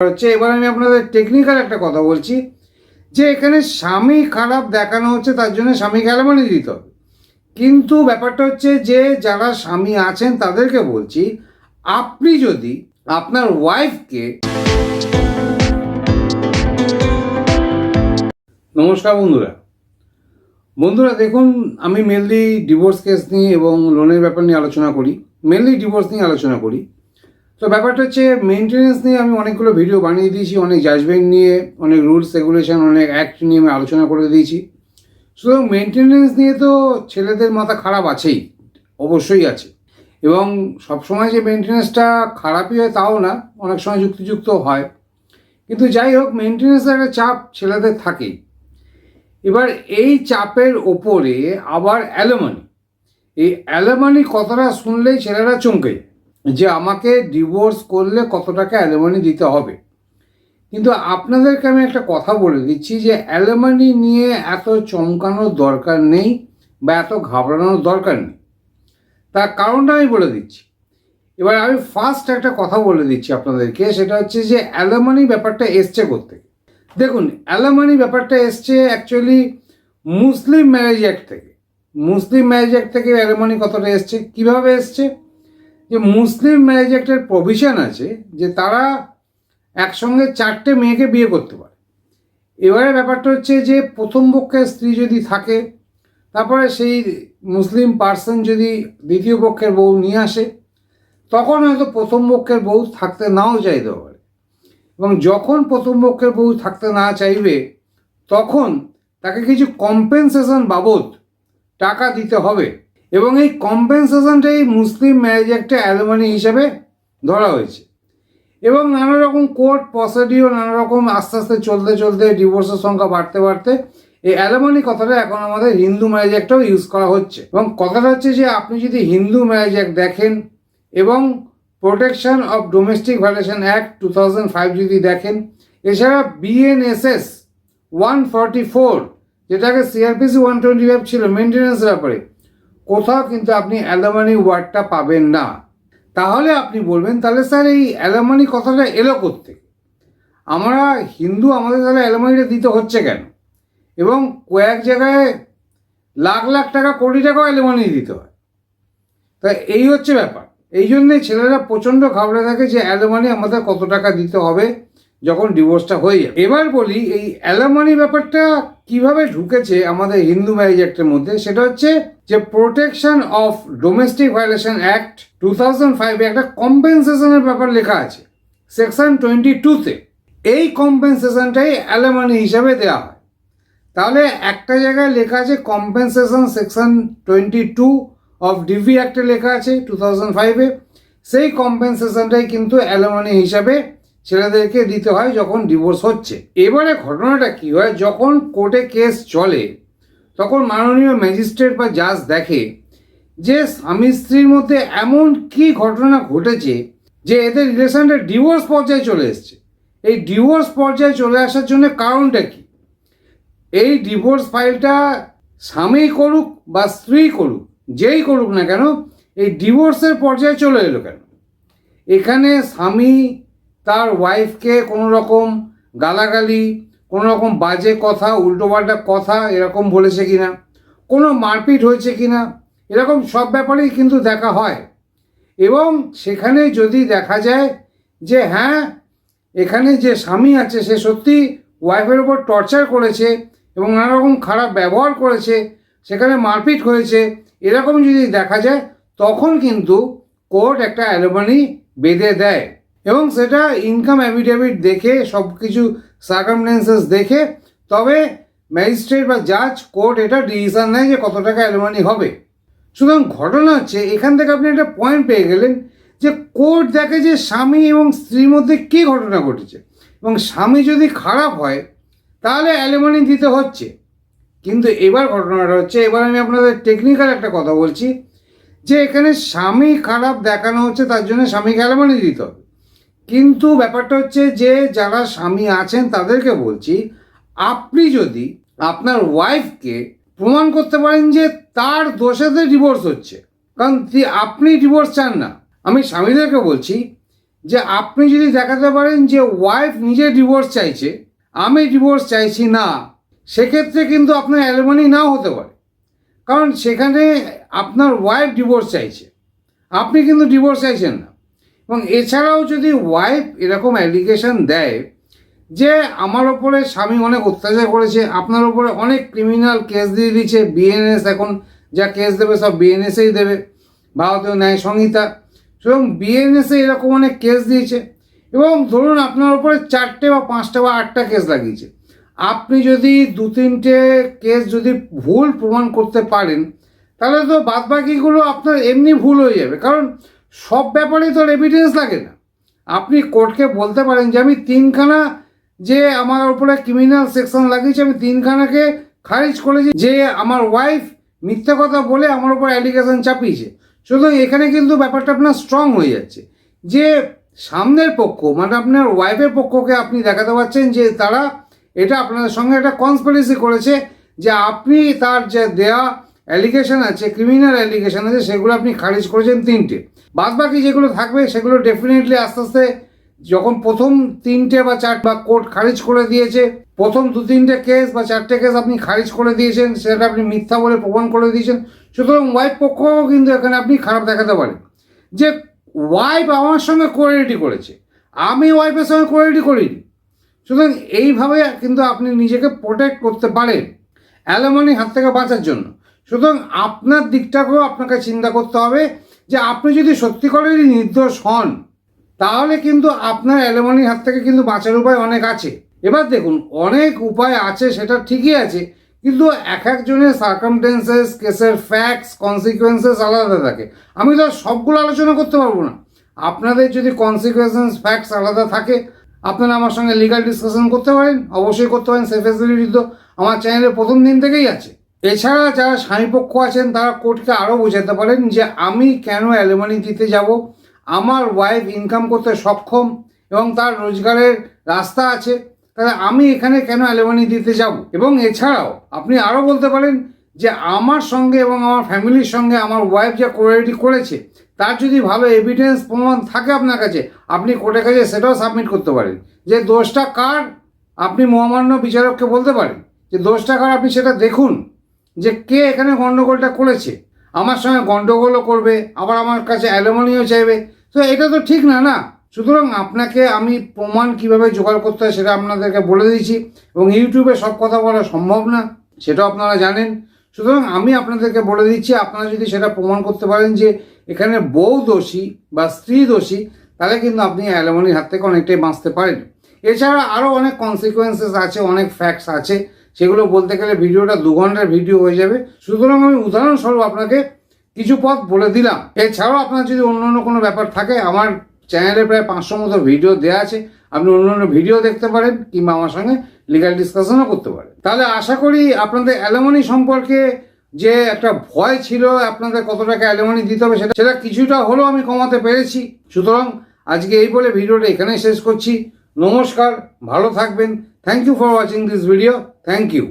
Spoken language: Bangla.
হচ্ছে এবার আমি আপনাদের টেকনিক্যাল একটা কথা বলছি যে এখানে স্বামী খারাপ দেখানো হচ্ছে, তার জন্য স্বামীকে অ্যালিমনি দিতে হবে। কিন্তু ব্যাপারটা হচ্ছে যে যারা স্বামী আছেন তাদেরকে বলছি, আপনি যদি আপনার ওয়াইফকে, নমস্কার বন্ধুরা দেখুন, আমি মেনলি ডিভোর্স কেস নিয়ে এবং লোনের ব্যাপার নিয়ে আলোচনা করি, মেনলি ডিভোর্স নিয়ে আলোচনা করি। তো ব্যাপারটা হচ্ছে মেনটেনেন্স নিয়ে আমি অনেকগুলো ভিডিও বানিয়ে দিয়েছি, অনেক জাজমেন্ট নিয়ে, অনেক রুলস রেগুলেশন, অনেক অ্যাক্ট নিয়ে আমি আলোচনা করে দিয়েছি। সুতরাং মেনটেনেন্স নিয়ে তো ছেলেদের মাথা খারাপ আছেই, অবশ্যই আছে। এবং সবসময় যে মেনটেনেন্সটা খারাপই হয় তাও না, অনেক সময় যুক্তিযুক্ত হয়। কিন্তু যাই হোক, মেনটেনেন্সের একটা চাপ ছেলেদের থাকেই। এবার এই চাপের ওপরে আবার অ্যালিমনি, এই অ্যালিমনি কথাটা শুনলেই ছেলেরা চমকে যায় যে আমাকে ডিভোর্স করলে কত টাকা অ্যালিমনি দিতে হবে। কিন্তু আপনাদেরকে আমি একটা কথা বলে দিচ্ছি যে অ্যালিমনি নিয়ে এত চমকানোর দরকার নেই বা এত ঘাবড়ানোর দরকার নেই। তার কারণটা আমি বলে দিচ্ছি। এবার আমি ফার্স্ট একটা কথা বলে দিচ্ছি আপনাদেরকে, সেটা হচ্ছে যে অ্যালিমনি ব্যাপারটা এসছে কোত্থেকে। দেখুন, অ্যালিমনি ব্যাপারটা এসছে অ্যাকচুয়ালি মুসলিম ম্যারেজ অ্যাক্ট থেকে। মুসলিম ম্যারেজ অ্যাক্ট থেকে অ্যালিমনি কথাটা এসছে। কিভাবে এসছে? যে মুসলিম ম্যারেজ অ্যাক্টের প্রভিশন আছে যে তারা একসঙ্গে 4টে মেয়েকে বিয়ে করতে পারে। এবারে ব্যাপারটা হচ্ছে যে প্রথম পক্ষের স্ত্রী যদি থাকে, তারপরে সেই মুসলিম পার্সন যদি দ্বিতীয় পক্ষের বউ নিয়ে আসে, তখন হয়তো প্রথম পক্ষের বউ থাকতে নাও চাইতে পারে। এবং যখন প্রথম পক্ষের বউ থাকতে না চাইবে, তখন তাকে কিছু কম্পেনসেশন বাবদ টাকা দিতে হবে। এবং এই কম্পেনসেশনটাই মুসলিম ম্যারেজ অ্যাক্টে অ্যালিমনি হিসেবে ধরা হয়েছে। এবং নানা রকম কোর্ট প্রসিডিওর, নানা রকম আস্তে আস্তে চলতে ডিভোর্সের সংখ্যা বাড়তে এই অ্যালিমনি কথাটা এখন আমাদের হিন্দু ম্যারেজ অ্যাক্টটাও ইউজ করা হচ্ছে। এবং কথাটা হচ্ছে যে আপনি যদি হিন্দু ম্যারেজ অ্যাক্ট দেখেন এবং protection of domestic violation act 2005 যদি দেখেন, এছাড়া BNSS 144, যেটাকে CRPC 125 ছিল মেনটেন্যান্সের ব্যাপারে, কোথাও কিন্তু আপনি অ্যালিমনি ওয়ার্ডটা পাবেন না। তাহলে আপনি বলবেন, তাহলে স্যার এই অ্যালিমনি কথাটা এলো কোত্থেকে? আমরা হিন্দু, আমাদের তাহলে অ্যালিমনিটা দিতে হচ্ছে কেন? এবং কয়েক জায়গায় লাখ লাখ টাকা, কোটি টাকাও অ্যালিমনি দিতে হয়। তা এই হচ্ছে ব্যাপার। এই জন্যে ছেলেরা প্রচণ্ড ঘাবড়ে থাকে যে অ্যালিমনি আমাদের কত টাকা দিতে হবে যখন ডিভোর্সটা হয়ে যাবে। এবার বলি, এই অ্যালিমনি ব্যাপারটা কিভাবে ঢুকেছে আমাদের হিন্দু ম্যারেজ অ্যাক্টের মধ্যে। সেটা হচ্ছে যে protection of domestic violation act 2005 একটা কম্পেনসেশনের ব্যাপার লেখা আছে সেকশন 22-তে। এই কম্পেনসেশনটাই অ্যালিমনি হিসাবে দেওয়া হয়। তাহলে একটা জায়গায় লেখা আছে কম্পেনসেশন সেকশন 22 অফ ডিভি অ্যাক্টে লেখা আছে 2005-এ, সেই কম্পেনসেশনটাই কিন্তু অ্যালিমনি হিসাবে ছেলেদেরকে দিতে হয় যখন ডিভোর্স হচ্ছে। এবারে ঘটনাটা কি হয়, যখন কোর্টে কেস চলে তখন মাননীয় ম্যাজিস্ট্রেট বা জাজ দেখে যে স্বামী স্ত্রীর মধ্যে এমন কি ঘটনা ঘটেছে যে এদের রিলেশনটা ডিভোর্স পর্যায়ে চলে এসছে। এই ডিভোর্স পর্যায়ে চলে আসার জন্য কারণটা কি? এই ডিভোর্স ফাইলটা স্বামী করুক বা স্ত্রী করুক, যেই করুক না কেন, এই ডিভোর্সের পর্যায়ে চলে এলো কেন? এখানে স্বামী তার ওয়াইফকে কোনো রকম গালাগালি, কোনো রকম বাজে কথা, উল্টোপাল্টা কথা এরকম বলেছে কিনা, কোনো মারপিট হয়েছে কিনা, এরকম সব ব্যাপারেই কিন্তু দেখা হয়। এবং সেখানে যদি দেখা যায় যে হ্যাঁ, এখানে যে স্বামী আছে সে সত্যি ওয়াইফের ওপর টর্চার করেছে এবং নানা রকম খারাপ ব্যবহার করেছে, সেখানে মারপিট হয়েছে, এরকম যদি দেখা যায়, তখন কিন্তু কোর্ট একটা অ্যালিমনি বেঁধে দেয়। এবং সেটা ইনকাম অ্যাফিডেভিট দেখে, সব কিছু সার্কামস্ট্যান্সেস দেখে, তবে ম্যাজিস্ট্রেট বা জাজ, কোর্ট এটা ডিসিশন নেয় যে কত টাকা অ্যালিমনি হবে। সুতরাং ঘটনা হচ্ছে, এখান থেকে আপনি একটা পয়েন্ট পেয়ে গেলেন যে কোর্ট দেখে যে স্বামী এবং স্ত্রীর মধ্যে কী ঘটনা ঘটেছে, এবং স্বামী যদি খারাপ হয় তাহলে অ্যালিমনি দিতে হচ্ছে। কিন্তু এবার ঘটনাটা হচ্ছে, এবার আমি আপনাদের টেকনিক্যাল একটা কথা বলছি যে এখানে স্বামী খারাপ দেখানো হচ্ছে, তার জন্য স্বামীকে অ্যালিমনি দিতে হবে। কিন্তু ব্যাপারটা হচ্ছে যে যারা স্বামী আছেন তাদেরকে বলছি, আপনি যদি আপনার ওয়াইফকে প্রমাণ করতে পারেন যে তার দোষেতে ডিভোর্স হচ্ছে, কারণ আপনি ডিভোর্স চান না। আমি স্বামীদেরকে বলছি যে আপনি যদি দেখাতে পারেন যে ওয়াইফ নিজে ডিভোর্স চাইছে, আমি ডিভোর্স চাইছি না, সেক্ষেত্রে কিন্তু আপনার অ্যালিমনি নাও হতে পারে, কারণ সেখানে আপনার ওয়াইফ ডিভোর্স চাইছে, আপনি কিন্তু ডিভোর্স চাইছেন না। এবং এছাড়াও যদি ওয়াইফ এরকম অ্যালিগেশন দেয় যে আমার ওপরে স্বামী অনেক অত্যাচার করেছে, আপনার ওপরে অনেক ক্রিমিনাল কেস দিয়ে দিচ্ছে, বিএনএস এখন যা কেস দেবে সব বিএনএসেই দেবে, ভারতীয় ন্যায় সংহিতা, সুতরাং বিএনএসে এরকম অনেক কেস দিয়েছে, এবং ধরুন আপনার ওপরে 4টে বা 5টা বা 8টা কেস লাগিয়েছে, আপনি যদি 2-3টে কেস যদি ভুল প্রমাণ করতে পারেন, তাহলে তো বাদবাকিগুলো আপনার এমনি ভুল হয়ে যাবে, কারণ সব ব্যাপারেই তো এভিডেন্স লাগে না। আপনি কোর্টকে বলতে পারেন যে আমি 3খানা যে আমার উপরে ক্রিমিনাল সেকশন লাগিয়েছে, আমি 3খানাকে খারিজ করেছি, যে আমার ওয়াইফ মিথ্যা কথা বলে আমার উপর অ্যালিগেশন চাপিয়েছে। সুতরাং এখানে কিন্তু ব্যাপারটা আপনার স্ট্রং হয়ে যাচ্ছে, যে সামনের পক্ষ মানে আপনার ওয়াইফের পক্ষকে আপনি দেখাতে পারছেন যে তারা এটা আপনাদের সঙ্গে একটা কনস্পিরেসি করেছে, যে আপনি তার যে দেয়া অ্যালিগেশন আছে, ক্রিমিনাল অ্যালিগেশন আছে, সেগুলো আপনি খারিজ করেছেন 3টে। বাদ বাকি যেগুলো থাকবে সেগুলো ডেফিনেটলি আস্তে আস্তে, যখন প্রথম 3টে বা 4 বা কোর্ট খারিজ করে দিয়েছে, প্রথম 2-3টে কেস বা 4টে কেস আপনি খারিজ করে দিয়েছেন, সেটা আপনি মিথ্যা বলে প্রমাণ করে দিয়েছেন। সুতরাং ওয়াইফ পক্ষও কিন্তু এখানে আপনি খারাপ দেখাতে পারেন, যে ওয়াইফ আমার সঙ্গে কোয়ালিটি করেছে, আমি ওয়াইফের সঙ্গে কোয়ালিটি করিনি। সুতরাং এইভাবে কিন্তু আপনি নিজেকে প্রোটেক্ট করতে পারেন অ্যালিমনি হাত থেকে বাঁচার জন্য। সুতরাং আপনার দিকটাকেও আপনাকে চিন্তা করতে হবে, যে আপনি যদি সত্যিকারেরই নির্দোষ হন, তাহলে কিন্তু আপনার অ্যালিমনির হাত থেকে কিন্তু বাঁচার উপায় অনেক আছে। এবার দেখুন, অনেক উপায় আছে সেটা ঠিকই আছে, কিন্তু এক একজনের সার্কামস্টেন্সেস, কেসের ফ্যাক্টস, কনসিকুয়েন্সেস আলাদা থাকে। আমি তো সবগুলো আলোচনা করতে পারবো না। আপনাদের যদি কনসিকুয়েন্সেস, ফ্যাক্টস আলাদা থাকে, আপনারা আমার সঙ্গে লিগাল ডিসকাশন করতে পারেন, অবশ্যই করতে পারেন। সেই ফেসিলিটি তো আমার চ্যানেলে প্রথম দিন থেকেই আছে। এছাড়া যারা স্বামীপক্ষ আছেন তারা কোর্টকে আরও বোঝাতে পারেন যে আমি কেন অ্যালিমনি দিতে যাব, আমার ওয়াইফ ইনকাম করতে সক্ষম এবং তার রোজগারের রাস্তা আছে, তাহলে আমি এখানে কেন অ্যালিমনি দিতে যাব। এবং এছাড়াও আপনি আরও বলতে পারেন যে আমার সঙ্গে এবং আমার ফ্যামিলির সঙ্গে আমার ওয়াইফ যা কোয়ালিটি করেছে, তার যদি ভালো এভিডেন্স প্রমাণ থাকে আপনার কাছে, আপনি কোর্টের কাছে সেটাও সাবমিট করতে পারেন, যে দোষটা কার। আপনি মহামান্য বিচারককে বলতে পারেন যে দোষটা কার, আপনি সেটা দেখুন, যে কে এখানে গণ্ডগোলটা করেছে। আমার সঙ্গে গণ্ডগোলও করবে, আবার আমার কাছে অ্যালিমনিও চাইবে, তো এটা তো ঠিক না, না। সুতরাং আপনাকে আমি প্রমাণ কিভাবে জোগাড় করতে হয় সেটা আপনাদেরকে বলে দিয়েছি, এবং ইউটিউবে সব কথা বলা সম্ভব না, সেটাও আপনারা জানেন। সুতরাং আমি আপনাদেরকে বলে দিচ্ছি, আপনারা যদি সেটা প্রমাণ করতে পারেন যে এখানে বউ দোষী বা স্ত্রী দোষী, তাহলে কিন্তু আপনি অ্যালিমনির হাত থেকে অনেকটাই বাঁচতে পারেন। এছাড়া আরও অনেক কনসিকুয়েন্সেস আছে, অনেক ফ্যাক্টস আছে, সেগুলো বলতে গেলে ভিডিওটা 2 ঘন্টার ভিডিও হয়ে যাবে। সুতরাং আমি উদাহরণস্বরূপ আপনাকে কিছু পথ বলে দিলাম। এছাড়াও আপনার যদি অন্য কোনো ব্যাপার থাকে, আমার চ্যানেলে প্রায় 500 মতো ভিডিও দেওয়া আছে, আপনি অন্য ভিডিও দেখতে পারেন, কিংবা আমার সঙ্গে লিগাল ডিসকাশনও করতে পারেন। তাহলে আশা করি আপনাদের অ্যালিমনি সম্পর্কে যে একটা ভয় ছিল, আপনাদের কত টাকা অ্যালিমনি দিতে হবে, সেটা কিছুটা হলেও আমি কমাতে পেরেছি। সুতরাং আজকে এই বলে ভিডিওটা এখানেই শেষ করছি। নমস্কার, ভালো থাকবেন। Thank you for watching this video. Thank you.